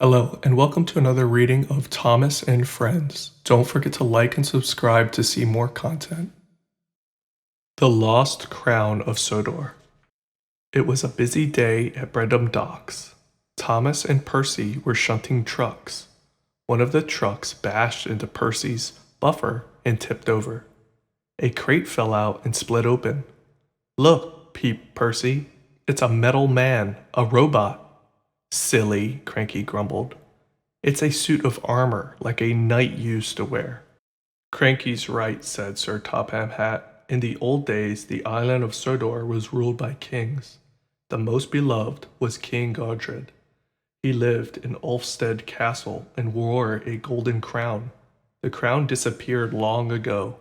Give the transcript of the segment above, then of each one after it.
Hello, and welcome to another reading of Thomas and Friends. Don't forget to like and subscribe to see more content. The Lost Crown of Sodor. It was a busy day at Bredham Docks. Thomas and Percy were shunting trucks. One of the trucks bashed into Percy's buffer and tipped over. A crate fell out and split open. Look, peeped Percy. It's a metal man, a robot. Silly, Cranky grumbled. It's a suit of armor, like a knight used to wear. Cranky's right, said Sir Topham Hatt. In the old days, the island of Sodor was ruled by kings. The most beloved was King Godred. He lived in Ulfstead Castle and wore a golden crown. The crown disappeared long ago.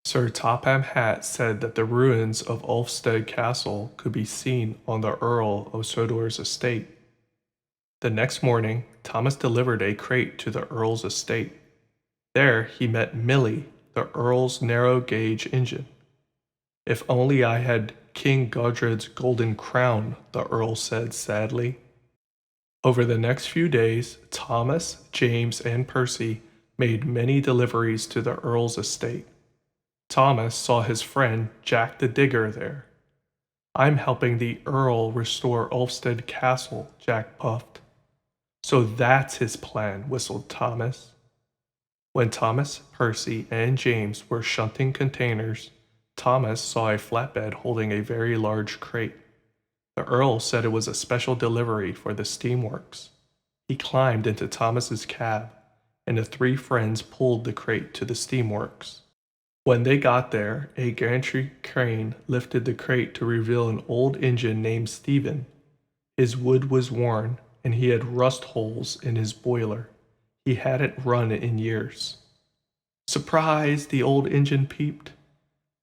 Sir Topham Hatt said that the ruins of Ulfstead Castle could be seen on the Earl of Sodor's estate. The next morning, Thomas delivered a crate to the Earl's estate. There he met Millie, the Earl's narrow-gauge engine. If only I had King Godred's golden crown, the Earl said sadly. Over the next few days, Thomas, James, and Percy made many deliveries to the Earl's estate. Thomas saw his friend Jack the Digger there. I'm helping the Earl restore Ulfstead Castle, Jack puffed. So that's his plan, whistled Thomas. When Thomas, Percy, and James were shunting containers, Thomas saw a flatbed holding a very large crate. The Earl said it was a special delivery for the steamworks. He climbed into Thomas's cab, and the three friends pulled the crate to the steamworks. When they got there, a gantry crane lifted the crate to reveal an old engine named Stephen. His wood was worn, and he had rust holes in his boiler. He hadn't run in years. Surprise! The old engine peeped.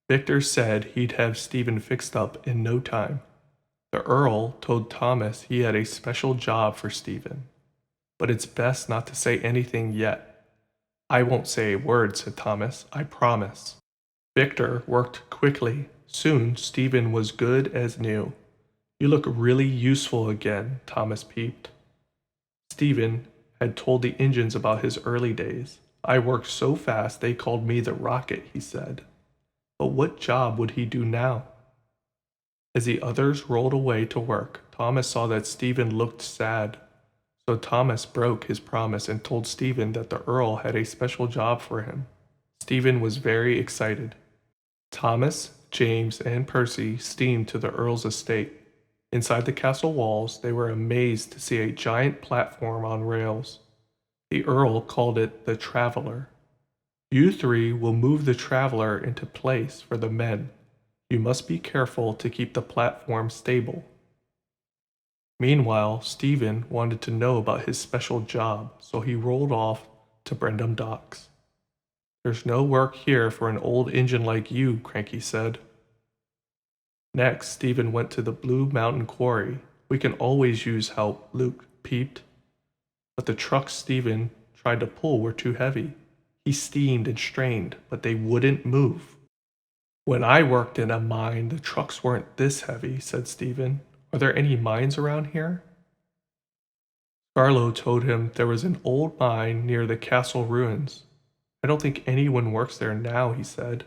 Victor said he'd have Stephen fixed up in no time. The Earl told Thomas he had a special job for Stephen. But it's best not to say anything yet. I won't say a word, said Thomas. I promise. Victor worked quickly. Soon Stephen was good as new. You look really useful again, Thomas peeped. Stephen had told the engines about his early days. I worked so fast they called me the Rocket, he said. But what job would he do now? As the others rolled away to work, Thomas saw that Stephen looked sad. So Thomas broke his promise and told Stephen that the Earl had a special job for him. Stephen was very excited. Thomas, James, and Percy steamed to the Earl's estate. Inside the castle walls, they were amazed to see a giant platform on rails. The Earl called it the Traveler. You three will move the Traveler into place for the men. You must be careful to keep the platform stable. Meanwhile, Stephen wanted to know about his special job, so he rolled off to Bredham Docks. There's no work here for an old engine like you, Cranky said. Next, Stephen went to the Blue Mountain Quarry. We can always use help, Luke peeped. But the trucks Stephen tried to pull were too heavy. He steamed and strained, but they wouldn't move. When I worked in a mine, the trucks weren't this heavy, said Stephen. Are there any mines around here? Scarlo told him there was an old mine near the castle ruins. I don't think anyone works there now, he said.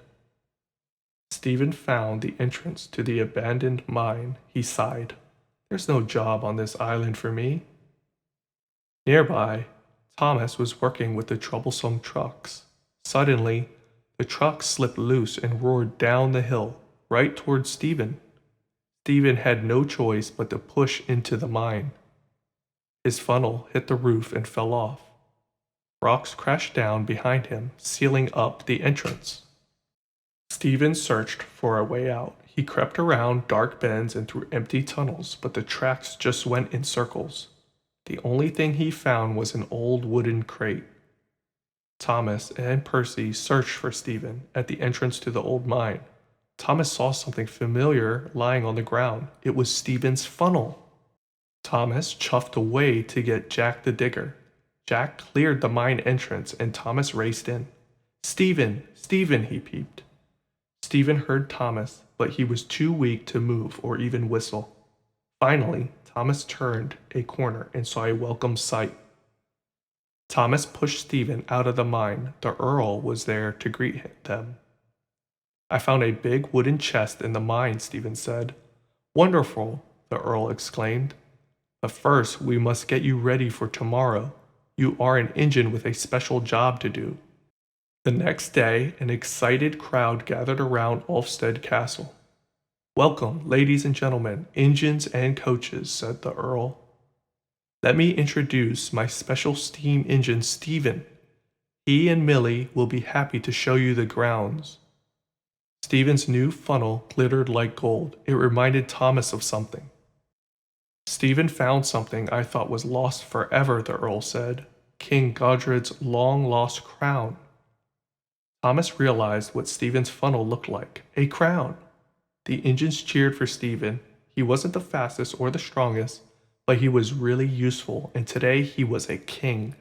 Stephen found the entrance to the abandoned mine. He sighed. There's no job on this island for me. Nearby, Thomas was working with the troublesome trucks. Suddenly, the truck slipped loose and roared down the hill, right towards Stephen. Stephen had no choice but to push into the mine. His funnel hit the roof and fell off. Rocks crashed down behind him, sealing up the entrance. Stephen searched for a way out. He crept around dark bends and through empty tunnels, but the tracks just went in circles. The only thing he found was an old wooden crate. Thomas and Percy searched for Stephen at the entrance to the old mine. Thomas saw something familiar lying on the ground. It was Stephen's funnel. Thomas chuffed away to get Jack the Digger. Jack cleared the mine entrance and Thomas raced in. Stephen, Stephen, he peeped. Stephen heard Thomas, but he was too weak to move or even whistle. Finally, Thomas turned a corner and saw a welcome sight. Thomas pushed Stephen out of the mine. The Earl was there to greet them. I found a big wooden chest in the mine, Stephen said. Wonderful, the Earl exclaimed. But first, we must get you ready for tomorrow. You are an engine with a special job to do. The next day, an excited crowd gathered around Ulfstead Castle. Welcome, ladies and gentlemen, engines and coaches, said the Earl. Let me introduce my special steam engine, Stephen. He and Millie will be happy to show you the grounds. Stephen's new funnel glittered like gold. It reminded Thomas of something. Stephen found something I thought was lost forever, the Earl said. King Godred's long-lost crown. Thomas realized what Stephen's funnel looked like. A crown. The engines cheered for Stephen. He wasn't the fastest or the strongest, but he was really useful, and today he was a king.